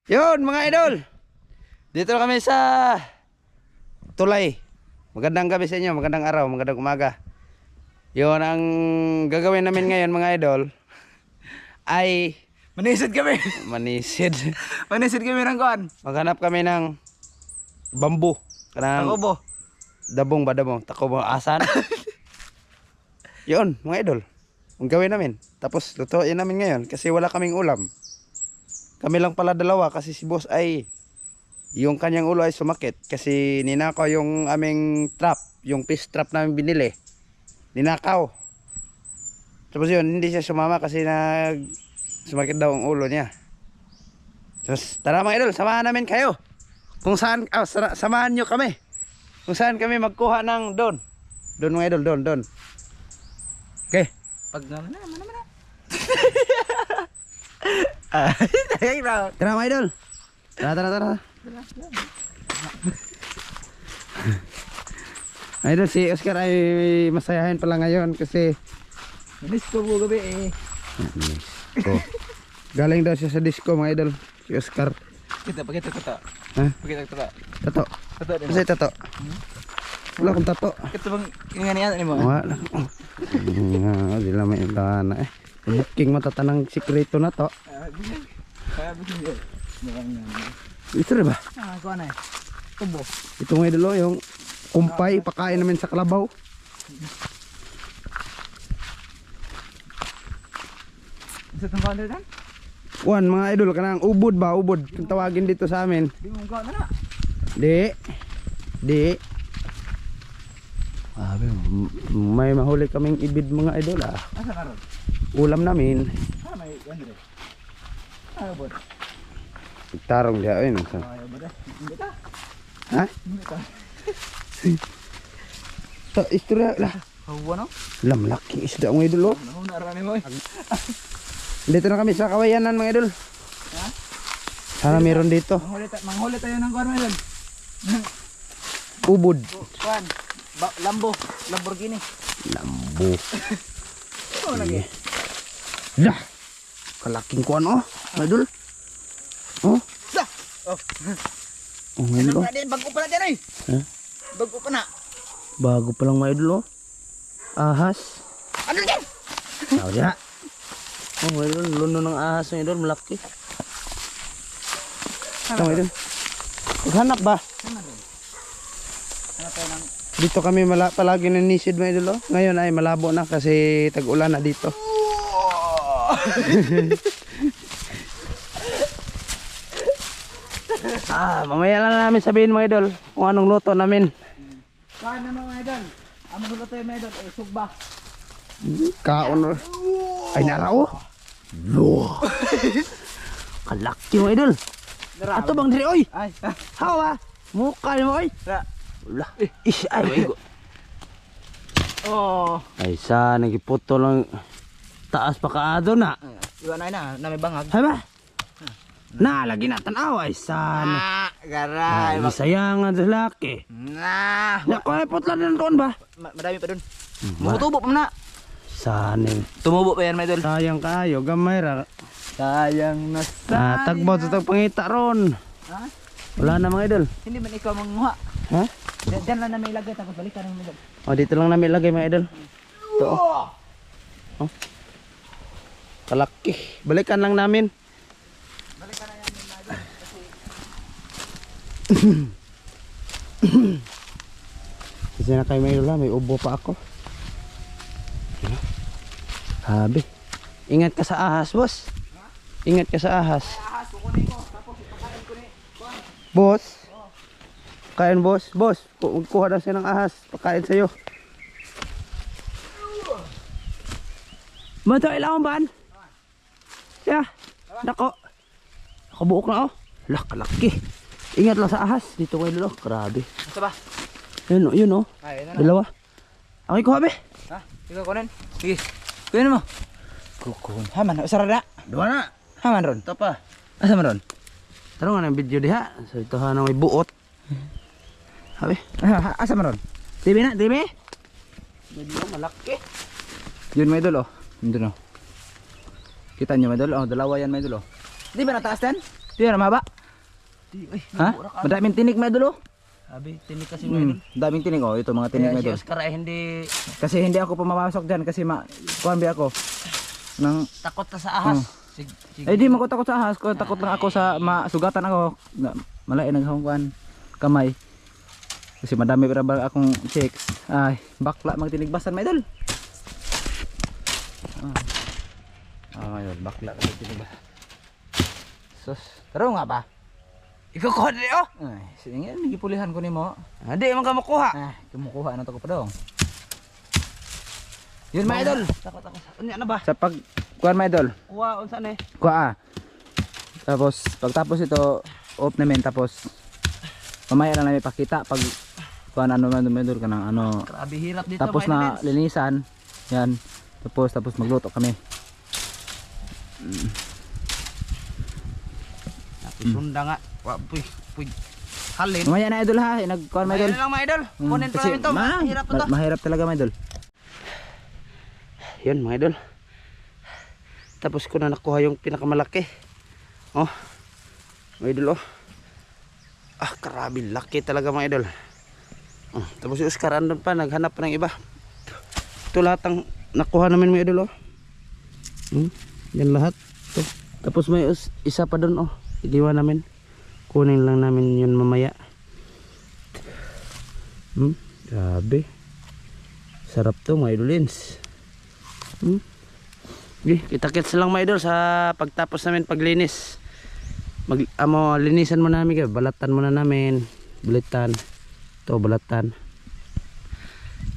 Yun mga idol, dito na kami sa tulay. Magandang gabi sa inyo, magandang araw, magandang umaga. Yun ang gagawin namin ngayon mga idol ay Manisid kami. manisid. Manisid kami ng kuan. Maghanap kami ng bambu. Kanang Takobo. dabong ba dabong? Takobo asan. Yun mga idol, ang gawin namin. Tapos lutuin namin ngayon kasi wala kaming ulam. Kami lang pala dalawa kasi si boss ay yung kanyang ulo ay sumakit kasi ninakaw yung aming trap, yung fish trap namin binili. Ninakaw. Tapos yun, hindi siya sumama kasi sumakit daw ang ulo niya. Tapos tara mga idol, samahan namin kayo. Kung saan, samahan nyo kami. Kung saan kami magkuha ng doon. Doon mga idol, doon. Okay. Pag naman na. Tara mga idol. Tara. Idol, si Oscar ay masayahin pala ngayon kasi Disco po gabi eh. oh, galing daw siya sa disco mga idol. Si Oscar. Pakita tato. Ha? Pakita tato. Tato. Tato din. Kasi tato. Wala akong tato. Ito bang inganian ni mo? Wala. Di lang may na eh. Booking matatanang sikreto na to. Sabi ko. Ito rin ba? Kuan eh. Tubo. Ito mga idol oh, yung kumpay, pakain namin sa kalabaw. Isa tong kuan din? One mga idol, kanang ubod ba? Ubod. Kung tawagin dito sa amin. Di mo kuan na. Di. May mahuli kaming ibid mga idol ah. Asa ka ron? Ulam namin. May kuan dire. Ayo bot. Tarong dia ayun. Ayo bot. Hindi ta. Ha? Hindi ta. Ta istorya lah. Hawa no? Lam laking isda mga idol oh. Ano na rani mo? Dito na kami sa Kawayanan mga idol. Ha? Sana meron dito. Manghuli tayo ng kuan mo doon. Ubod. Kuan. Lamborghini. Lambo. Oh lagi. Dah. Kalaking kuan oh. Mga idol. Oh. Dah. Oh. Oh mga idol. Ano din bago pa na din eh. Ha? Bago pa na. Bago pa lang mga idol oh. Ahas. Ano din? Tao dia. Oh mga idol, luno ng ahas mga idol, malaki. Ito mga idol. Maghanap ba? Ano tayo ng Dito kami palagi nanisid mga idol oh. Ngayon ay malabo na kasi tag-ulan na dito. Mamaya lang namin sabihin mga idol kung anong luto namin. Kain na mga idol. Ang mga tayo mga idol ay sugba. Kaon oh. Ay narao. Lo. Kalaki mga idol. Ato bang diri oy? Ay. Hawa. Mukha mo oy. Wala. Is ay waigo. Oh. Ay sa nagiputo lang taas pa kaado na. Iwan na may bangag. Hay ba? Na lagi na tanaw ay sana. Garay. Ay sayangan sa laki. Nah. Nako ay putla din doon ba? Madami pa dun. Tumutubo pa na. Sana. Tumubo pa yan mga idol. Sayang kayo gamay ra. Sayang na sayang. Tagbaw sa pangita ron. Ha? Wala na mga idol. Hindi man ikaw manguha. Ha? Diyan lang na may lagay tapos balikan ng mga idol. O dito lang namin ilagay mga idol. Ito oh. Kalaki. Balikan lang namin. Balikan na yan mga idol kasi Kasi na kayo mga idol ha. May ubo pa ako. Sabi. Ingat ka sa ahas boss. Ingat ka sa ahas. ahas kukunin ko tapos ipakain ko ni kuan. Boss. Kain boss. Boss. Kuha daw siya ng ahas. Pakain sa'yo. Ba ito ilang ban? Yeah. Nako. Nakabuok na oh. Lah kalaki. Ingat lang sa ahas. Dito kayo dito. Grabe. Ito ba? Yun oh. Ay, na. Dalawa. Ako kuha be. Ha? Ikaw kunin. Sige. Kunin mo. Kukunin. Haman, usara na. Dua na. Haman ron. Ito pa. Asa man ron? Tarong nga ng video diha. So ito ha may buot. Habi. Asa man ron? TV na. TV. Medyo malaki. Yun may idol oh. Yun dun oh. Kita nyo may idol oh. Dalawa yan may idol oh. Di ba nataas din? Di na mahaba. Di, ay, Ha? mabura ka. Madaming tinik mga idol oh. Sabi, tinig kasi mga idol. Daming tinik oh, ito mga tinik Kaya mga si idol. Oscar ay hindi Kasi hindi ako pumapasok diyan kasi kuan bi ako. Nang takot na sa ahas. Sige. di mo ko takot sa ahas ko, takot lang ako sa masugatan ako. Malay naghangkuan kamay. Kasi madami pa ba akong checks. Ay, bakla magtinigbasan mga idol. Ayun, bakla magtinigbasan. Sus, taro nga ba? Ikaw kuha na oh. Ay, sige, nagipulihan ko nimo. Hindi man ka makuha. Ah, kumukuha na to ko pa dong. Yun mga idol. Takot ako. Ano ba? Sa pag kuan mga idol. Kuha unsa ni? Kuha. Tapos pagtapos ito off namin tapos mamaya na namin pakita pag kuan ano man mga idol kanang ano. Grabe hirap dito. Tapos mga na idol. linisan. Yan. Tapos magluto kami. Sunda nga. Wa puy. Halin. Mamaya na idol ha, nagkuan mga idol. Ayun lang mga idol. Kunin pa Kasi namin to. Mahirap pa to. mahirap talaga mga idol. Yun mga idol. Tapos ko na nakuha yung pinakamalaki. Oh. Mga idol oh. Ah, grabe laki talaga mga idol. Oh, tapos si Oscar andun pa naghanap pa ng iba. Ito lahat ang nakuha namin mga idol oh. Yan lahat. Ito. Tapos may isa pa doon oh. Iliwan namin. Kunin lang namin yun mamaya. Grabe. Sarap to mga idolins. Kita-kits lang mga idol sa pagtapos namin paglinis. Linisan muna namin, balatan muna namin, bulitan. Ito balatan.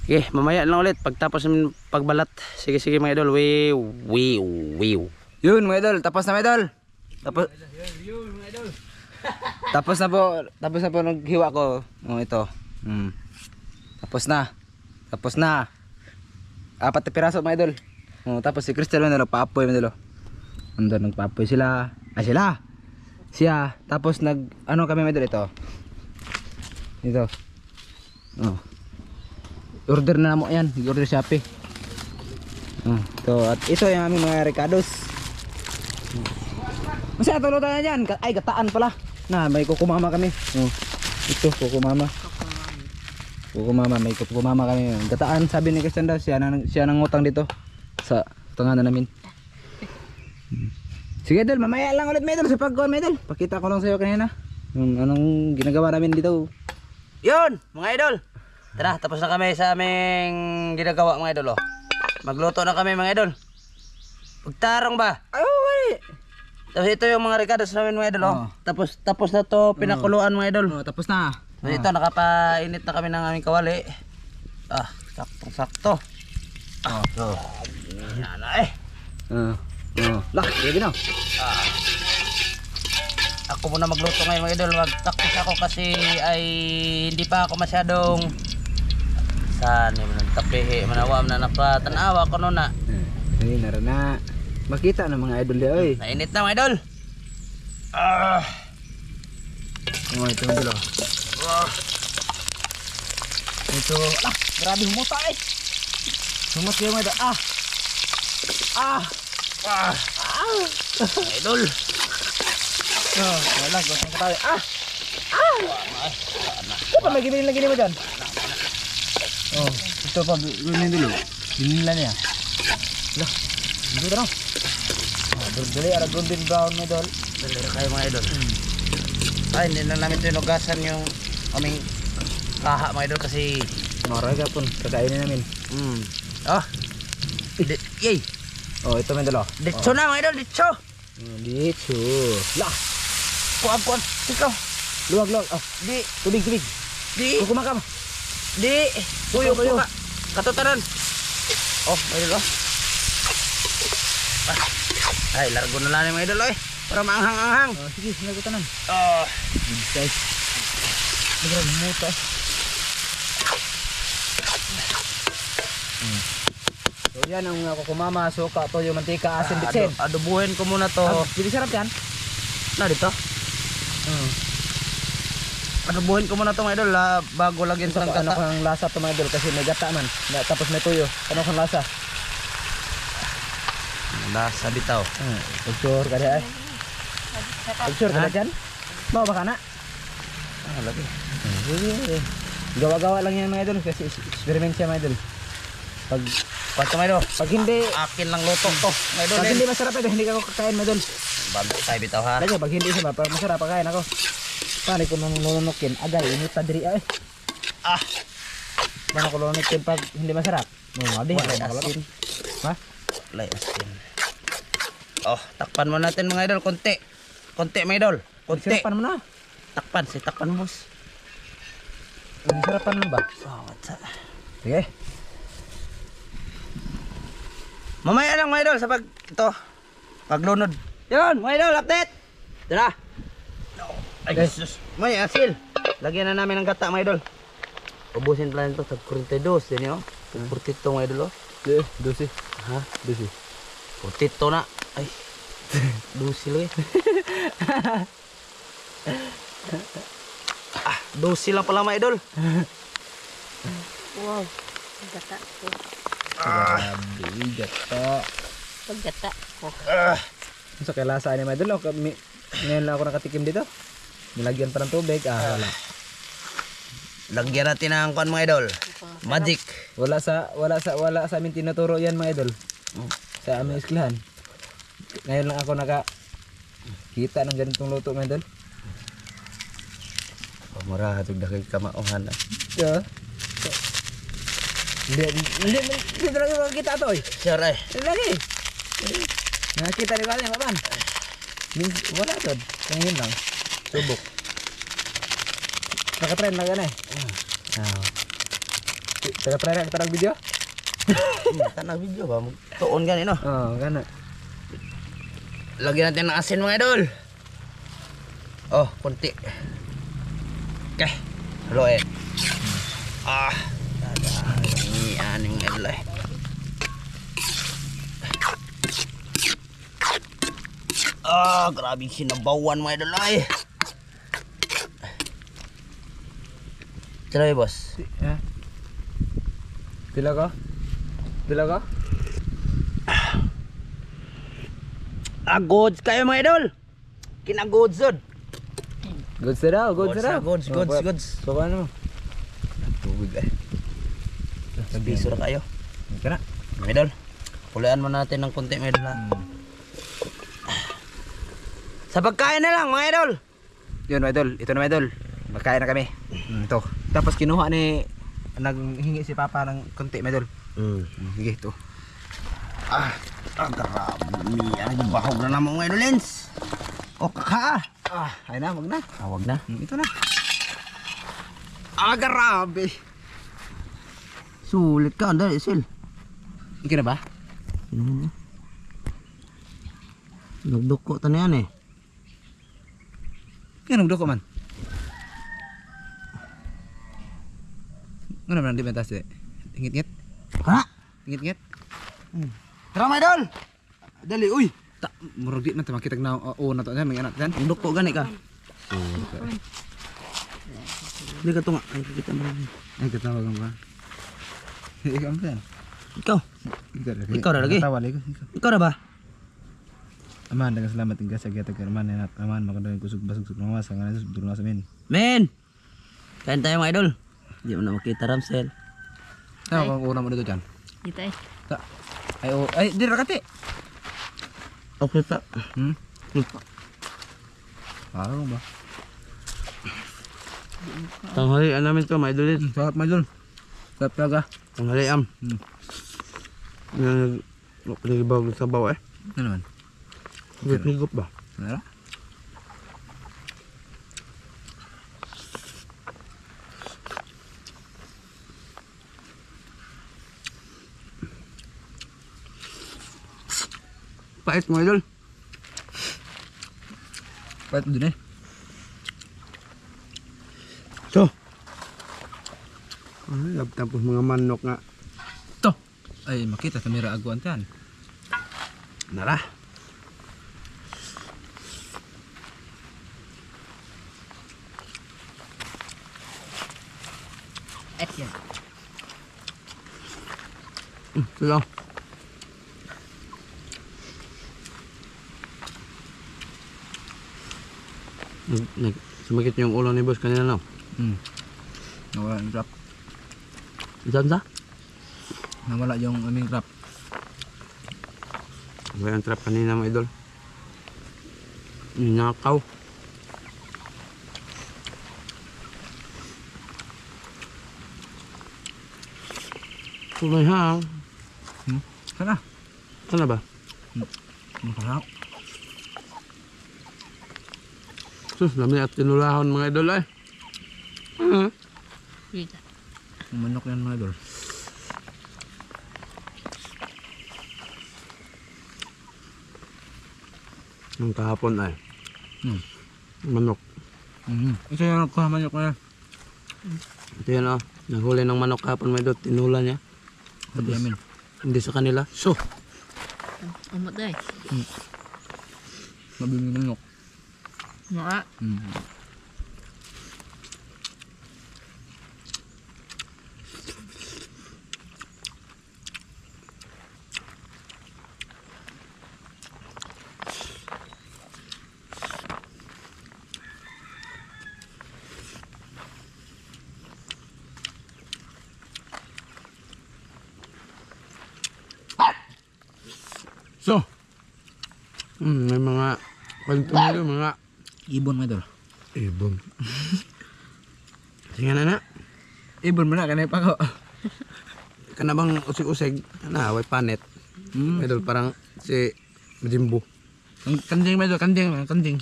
Okay, mamaya lang ulit pagtapos namin pagbalat. Sige mga idol. Wiw. Yun mga idol, tapos na mga idol. Tapos na po naghiwa ko. Oh, ito. Tapos na. 4 na piraso mga idol. Oh, tapos si Crystal na nagpaapoy mga idol. Andun nagpaapoy sila. Siya. Tapos ano kami mga idol ito. Ito. Oh. Order na mo yan. Order Shopee. Ito. At ito yung aming mga recados. Masaya tulo tayo dyan. Ay, gataan pala. May kukumama kami. Ito, kukumama. May kukumama kami. Gataan, sabi ni Christian daw, siya nang utang dito. Sa tanganan namin. Sige, Idol, mamaya lang ulit, Idol, sa pagkuhan, Idol. Pakita ko lang sa'yo kanina. Anong ginagawa namin dito. Yun, mga idol. Tara, tapos na kami sa aming ginagawa mga idol oh. Magluto na kami mga idol. Pagtarong ba? Ay, Tapos ito yung mga recados namin mga idol oh. Tapos na to pinakuluan mga idol. tapos na. So ito nakapainit na kami ng aming kawali. Saktong-sakto. So. Yan na eh. Sige na. Ako muna magluto ngayon mga idol. Magtaktis ako kasi ay hindi pa ako masyadong saan yung tapihi. Manawam na napatanawa ko noon na. Ay, narana. Makita ng mga idol di oy. Nainit na mga idol. Ito mga idol. Ito, grabe humuta eh. Sumot kayo mga idol. Mga idol. Wala, gosong katawi. Ito pa, may giniin mo dyan. Ito pa, giniin dulu. Giniin lang niya. Dito na. Dali, ala golden brown mga idol. Dali na kayo mga idol. Ay, hindi na namin tinugasan yung aming kaha mga idol kasi Maray ka po, kakainin namin. yay! Ito mga idol. Ditso na mga idol, ditso! Dito. Kuwan, ikaw! Luwag. Di, Tubig. di, Kukumakam. di! Tuyo. Katutaran! Mga idol Ay, largo na lang mga idol para maanghang-anghang. Sige, nagutanan. Guys. Nagrang muta. So yan ang kukumama, suka, toyo, mantika, asin, bitsin. Adobuhin ko muna to. Hindi sarap yan. Na dito? Adobuhin ko muna to mga idol bago lagyan sa Ano gata. kang lasa to mga idol kasi may gata man. Tapos may toyo. Ano kang lasa? Lasa bitaw. Sure ka ay. Sure ka na dyan? Bawa ba ka na? Ah, lagi. Gawa-gawa lang yan mga idol kasi experiment siya mga idol. Pag Kwanto mga idol. hindi Akin lang luto to. Mga idol. pag hindi masarap ito, hindi ako kakain mga idol. Bando tayo bitaw ha. Lagi pag hindi siya pag masarap kakain ako. Paano ko nununukin? Agay, init pa diri ay. Ah. Paano ko nunukin pag hindi masarap? Madi, Wala asin. Ha? Lay asin. Oh, takpan mo natin mga idol. Konti. Konti mga idol. Konti. Sirapan mo na. Takpan. Si takpan boss. Sirapan mo ba? Sawat sa. Sige. Mamaya lang mga idol sa paglunod. Yun mga idol, update. Tara. Ay, Jesus. May asil. Lagyan na namin ng gata mga idol. Ubusin pala nito sa 42. Yan yun. 42 mga idol oh. 12. Ha? 12. 42 na. Ay. 12 lagi. 12 lang pala mga idol. Wow, gata ko. Grabe, gata. Paggata ko. So kaya lasa niya mga idol. Ngayon lang ako nakatikim dito. Nilagyan pa ng tubig. Wala. Lagyan natin ng kuan mga idol. Magic. Wala sa amin tinuturo yan mga idol. Sa aming eskwelahan. Ngayon lang ako kita ng ganitong luto mga idol. Pamura hatog dakay kamauhan. Yeah. Hindi talaga makikita ito eh. Sure ay. Hindi lagi. Nakakita rin ba niya papan? Wala ito. Ngayon lang. Subok. Nakatrend na gan eh. Nakatrend na kita ng video? Tanang video ba? Tuon gani no. Oo, gana. Lagyan natin ng asin mga idol. Oh, konti. Okay. Haluin. Ini aning idol eh. Grabe sinabawan mga idol ay. Tira boss. Tila ka? Goods kayo mga idol. Kinagoods zod. Goods na daw, goods na daw. Goods. So ano mo? Tubig eh. Piso na kayo. Ika na. Mga idol. Pulian mo natin ng konti mga idol ha. Sa pagkain na lang mga idol. Yun mga idol, ito na mga idol. Magkain na kami. Ito. Tapos kinuha ni naghingi si Papa ng konti mga idol. Sige, ito. Ang grabe. Ang bahog na naman mga idol lens. O kaka. Ayun na, wag na. Wag na. Ito na. Grabe. Sulit ka. Andali sil. Ika na ba? Nagduko ta na yan eh. Ganun doko man. Ano man di mentas eh. Ingit-ngit. Ha? Ingit-ngit. Tara mga idol. Dali, uy. Tak murag di man ta makita na na to may anak dan. Nagduko gani ka. Hindi ka tunga. Ay, kita mo rin. Ay katawa ka ba? Ikaw ba? Ikaw. Ikaw na lagi. Tawa lagi. Ikaw na ba? Aman, dengan selamat tinggal sa gata aman na aman magandang kusog basog sa mga sa ngayon sa tulong sa amin. Men! Kain tayo mga idol. Hindi mo na makita Ramsel. Ano kung una mo dito dyan? Dito eh. Ay, di rakati. Okay pa. Parang ba? Tanghalian namin ito mga idol. Sarap mga idol. Sarap talaga. Tanghalian. Nagibawag sa bawa eh. Ano naman? Higop ba? Ano? Pait mga idol. Pahit din eh. So. Tapos mga manok nga. To. Ay, makita sa mira aguan tan. Nara. Action. Sige. Sumakit yung ulo ni boss kanina, no? Nawala yung trap. Saan sa? Nawala yung aming trap. Wala ang trap kanina, mga idol. Nakaw. Kulay ha. Sana. Sana ba? Masarap. Sus, dami at tinulahon mga idol ay. Dito. Yung manok yan mga idol. Nung kahapon ay. Manok. Ito yung nakuha manok na yan. Ito yan oh. Naghuli ng manok kahapon mga idol. Tinula niya. Sabi namin. Hindi sa kanila. So, Umot day. Mabili ng manok. Mga. so. May mga kwento nito, mga Ibon mga idol. ibon. Sige na. Ibon mo na, kanay pa ko. Kanabang usig-usig. Away panet. Idol parang si Jimbo. Ang kanding mga idol, kanding.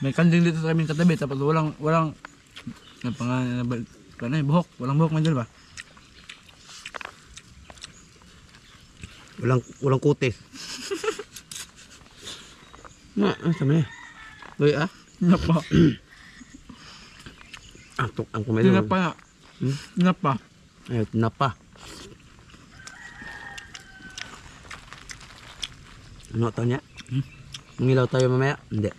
May kanding dito sa aming katabi, tapos walang buhok, walang buhok mga idol ba? Walang kutis. Na, sama niya. Loy ah. Napa. Tok ang kumelo. Napa nga. Napa. Ayot na pa. Ano to niya? Mangilaw tayo mamaya? Hindi.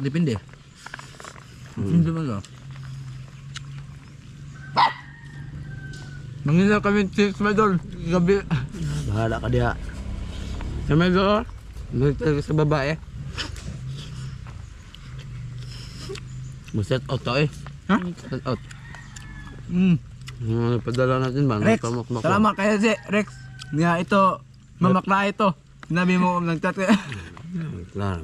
Depende. Hindi ba ito? Mangilaw kami 6 mga idol. Gabi. Bahala ka diha. Sa medyo, nagtagal sa babae. Mag-set out to eh. Ha? Set out. Padala natin ba? Rex, Nagpamak-mak- salamat kayo si Rex. Nga ito, mamakla ito. Sinabi mo nagtat Klaro.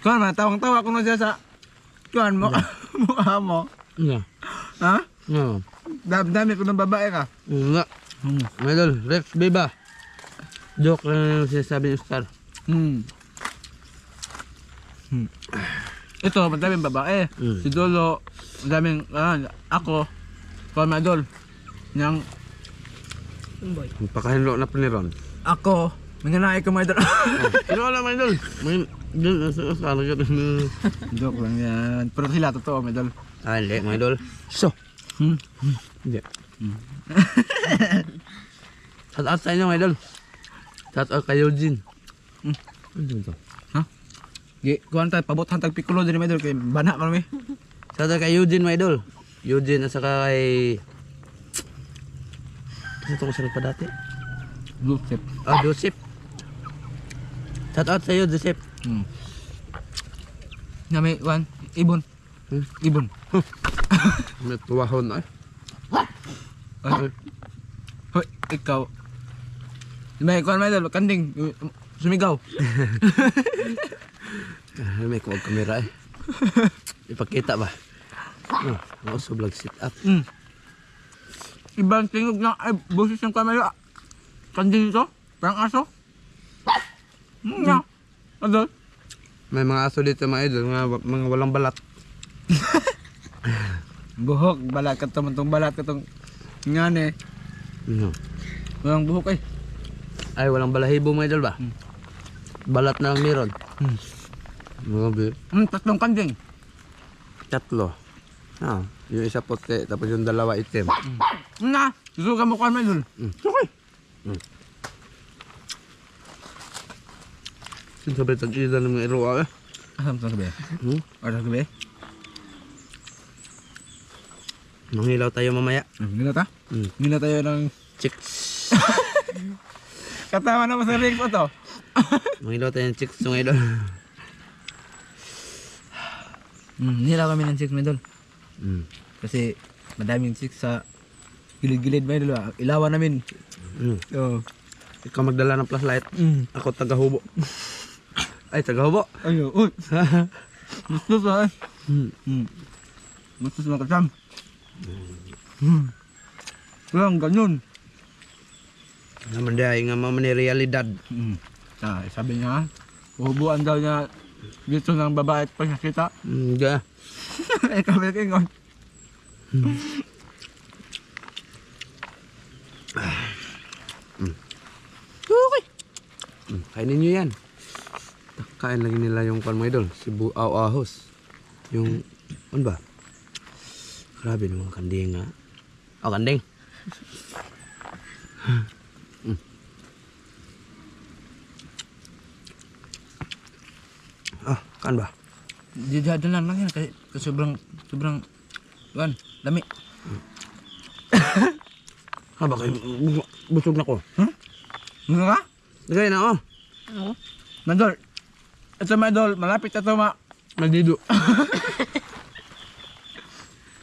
Kuhan man, tawang-tawa ko na siya sa kuhan mo. Mukha mo. Yeah. Ha? Yeah. Dami ko ng babae ka. Nga. Medol, Rex, Beba. Joke lang yung sinasabi ng star. Ito, madaming babae. Si Dolo, madaming, ako, kuhan mga idol. Yang, Pakahinlo na paniron. ako, manganay ko mga idol. Ano alam, Medol? Joke lang yan. Pero sila, totoo mga idol. Ah, hindi, Medol. So. Hindi. Shout out sa inyo, Medol. Shout out kay Eugene. Ano ito? Kuhan tayo, pabutan tag pikulo din mga idol. Kaya bana ka namin. Shout out kay Eugene, mga idol. Eugene at saka kay... Ano ito ko sa pa dati? Joseph. Ah, Joseph. Shout out sa iyo, Joseph. Na may, kuhan, ibon. Ibon. May tuwahon ay. Ay. Hoy, ikaw. May kuhan mga idol, kanding. Sumigaw. May kuwag kamera eh. Ipakita ba? Ako vlog sit up. Ibang tingog na, ay, boses ng kamera. Kanding ito? Parang aso? Nga. Ano? May mga aso dito mga idol, mga walang balat. Buhok, balat ka itong balat ka itong ngane. Ano? Walang buhok eh. Ay, walang balahibo mga idol ba? Balat na lang meron. Mga Tatlong kanding. tatlo. Ah, yung isa puti, tapos yung dalawa itim. Nga, susuka mo kuhan mga idol. Okay. Sabi tag-ida ng mga iruwa eh. Asam sa gabi? Or sa gabi? Manghilaw tayo mamaya. Ngila ta? Ngila tayo ng Chicks. Katama naman sa ring ko to. Mga idol tayo ng chicks mga idol. Nila kami ng chicks, idol. Mm. Kasi madaming chicks sa gilid-gilid, idol. Ilawan namin. Mm. Oo. Ikaw magdala ng flashlight. Mm. Ako taga-hubo. Ay, taga-hubo. Ayo, uy. Gusto sa Mm. Gusto sa kasam. Walang ganun. Naman dahil nga maman ni realidad. Sabi niya, uhubuan daw niya dito ng babae at pagkakita. Nga. Eh kami kingon. Kainin nyo yan. Kain lagi nila yung pan mga idol. Sibu ahos. Yung, ano ba? Grabe naman kanding nga. Oh, kanding. Ah, kan ba? Diyan lang yan kasi sobrang dami. Ha, baka busog na ko. Ano ka? Lagay na, oh. Ano? Mandol. Ito Mandol, malapit na ito Nagdido.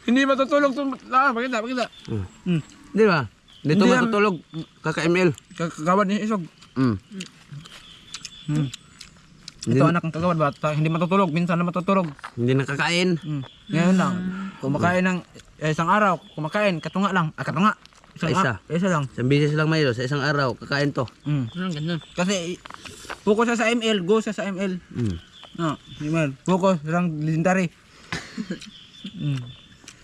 Hindi matutulog ito. Pakita. Di ba? Dito Hindi yan. matutulog. Kaka-ML. Kagawad ni Isog. Hindi Ito na- anak ng kagawad ba? Hindi matutulog, minsan na matutulog. Hindi nakakain. Ngayon lang. Kumakain ng isang araw, kumakain, katunga lang. Katunga. Isa lang. Isang bisis lang may sa isang araw. Kakain to. Anong ganun? Kasi focus siya sa ML, go siya sa ML. Di man. Focus lang legendary.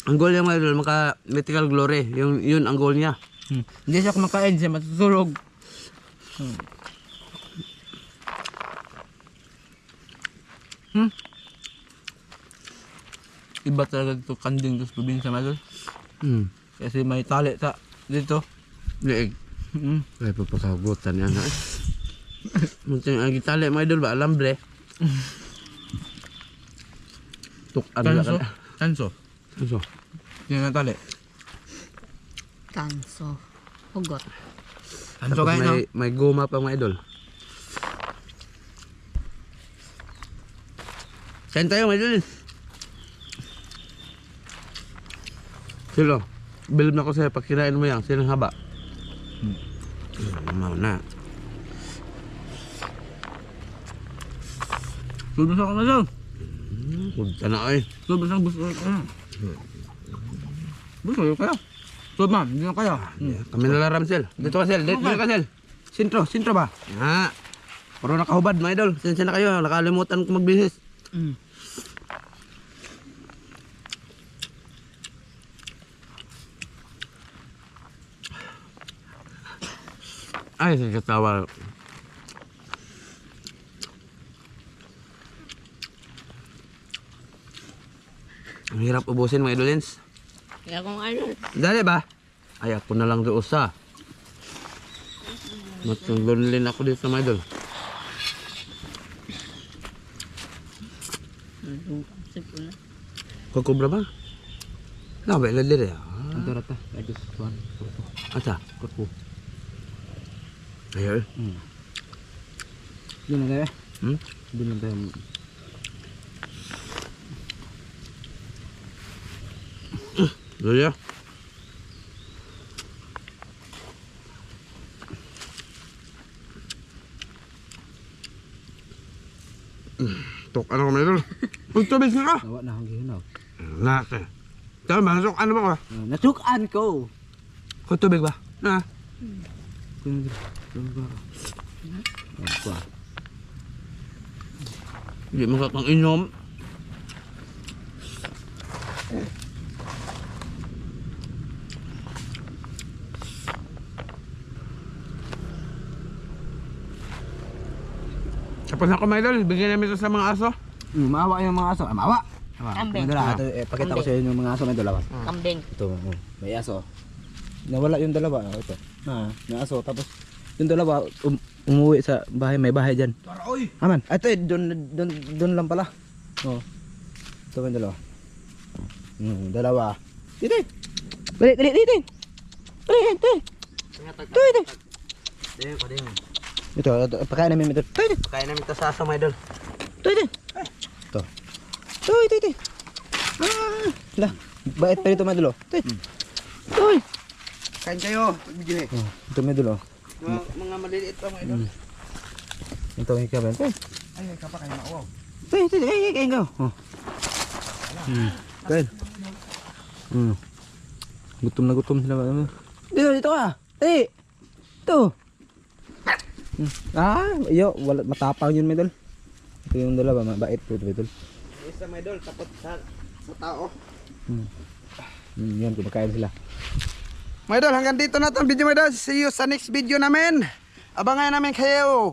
Ang goal niya mga idol, maka mythical glory. Yun ang goal niya. Hindi siya kumakain, siya matutulog. Iba talaga ito kanding sa probinsya mga idol. Kasi may tali sa dito. Leeg. Ay, papakagutan yan. Munting ang gitali mga idol ba? Alambre. Tuk, ano Tanso. ka? Tanso. Tanso. Yan ang tali. Tanso. Hugot. Tanso Tapos kayo no? may goma pa mga idol. Saan tayo mga idol? Silo, bilib na ko sa'yo, pag kinain mo yan, sinang haba. Mau na. Subos ako na dyan. Punta na ay. Subos ako, buso kayo. Buso kayo. Subos ma'am, hindi na kayo. Kami nala Ramsel. Dito ka Sel, dito ka Sel. Sintro ba? Ha. Puro nakahubad mga idol. Sensya na kayo, nakalimutan ko magbihis. Ay, sa katawa. Ang hirap ubusin mga idolins. Kaya kung ano. Dali ba? Ay, ako na lang doon sa. Matulunlin ako dito mga idol. Sipo na. Kukubra ba? Nabay lang diri. Ito rata. Ito suwan. Asa? Kurpo. Ayun. Doon na tayo. Hmm? Doon na tayo. Dali ah. Tok ano ka mga idol? Pagtubis na ka? Nawa na ang gihinaw. Nasa. Tama ba? Sok ano ba ka? Nasukaan ko. Kung tubig ba? Ha? Hindi mo kakang inom. Tapos ako mga idol, bigyan namin ito sa mga aso. Maawa yung mga aso. Maawa. Kambing. Ito, pakita ko sa inyo yung mga aso may dalawa. Kambing. Ito, may aso. Nawala yung dalawa. Ito. May aso. Tapos yung dalawa umuwi sa bahay. May bahay dyan. Aman. Ito doon lang pala. Oh. Ito yung dalawa. Dalawa. Dito. Dali. Dali. Dali. Dali. Dali. Dali. Ito, pakain namin idol. Tay, Kain namin ito sa asa mga idol. tay. Ito. Tay. Ah, lah. Bait pa rito mga idol. Tay. Tay. Kain kayo. Video Oh, ito mga idol. Mga maliliit pa mga idol. Ito yung kaban. Tay. Ay, kapa kayo maawaw. Tay, kain ka. Oh. Kain. Gutom na gutom sila ba? Dito ka. Tay. Ito. Iyo, wala matapang yun, Medol. Ito yung dalawa, mabait po ito, Medol. Isa mga idol, tapos sa tao. Yan, kumakain sila. Mga idol, hanggang dito na itong video mga idol. See you sa next video namin. Abangan namin kayo.